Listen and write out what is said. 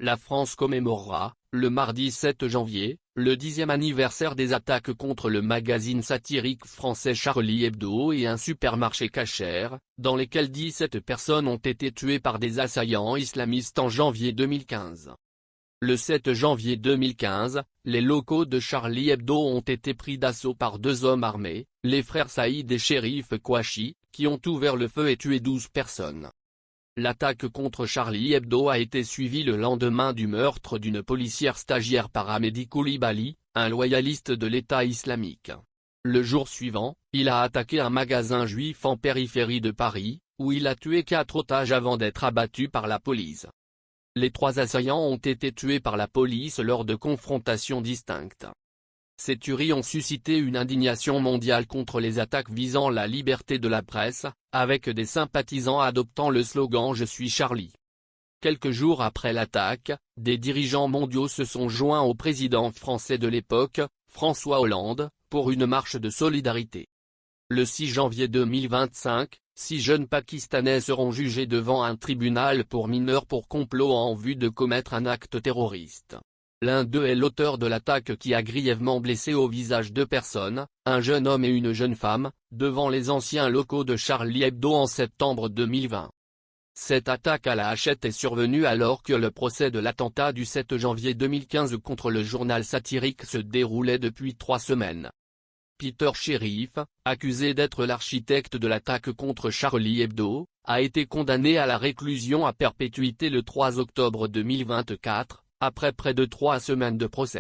La France commémorera, le mardi 7 janvier, le 10e anniversaire des attaques contre le magazine satirique français Charlie Hebdo et un supermarché Kasher, dans lesquelles 17 personnes ont été tuées par des assaillants islamistes en janvier 2015. Le 7 janvier 2015, les locaux de Charlie Hebdo ont été pris d'assaut par deux hommes armés, les frères Saïd et Chérif Kouachi, qui ont ouvert le feu et tué 12 personnes. L'attaque contre Charlie Hebdo a été suivie le lendemain du meurtre d'une policière stagiaire par Ahmedi Koulibaly, un loyaliste de l'État islamique. Le jour suivant, il a attaqué un magasin juif en périphérie de Paris, où il a tué 4 otages avant d'être abattu par la police. Les 3 assaillants ont été tués par la police lors de confrontations distinctes. Ces tueries ont suscité une indignation mondiale contre les attaques visant la liberté de la presse, avec des sympathisants adoptant le slogan « Je suis Charlie ». Quelques jours après l'attaque, des dirigeants mondiaux se sont joints au président français de l'époque, François Hollande, pour une marche de solidarité. Le 6 janvier 2025, 6 jeunes Pakistanais seront jugés devant un tribunal pour mineurs pour complot en vue de commettre un acte terroriste. L'un d'eux est l'auteur de l'attaque qui a grièvement blessé au visage 2 personnes, un jeune homme et une jeune femme, devant les anciens locaux de Charlie Hebdo en septembre 2020. Cette attaque à la hachette est survenue alors que le procès de l'attentat du 7 janvier 2015 contre le journal satirique se déroulait depuis 3 semaines. Peter Chérif, accusé d'être l'architecte de l'attaque contre Charlie Hebdo, a été condamné à la réclusion à perpétuité le 3 octobre 2024, après près de 3 semaines de procès.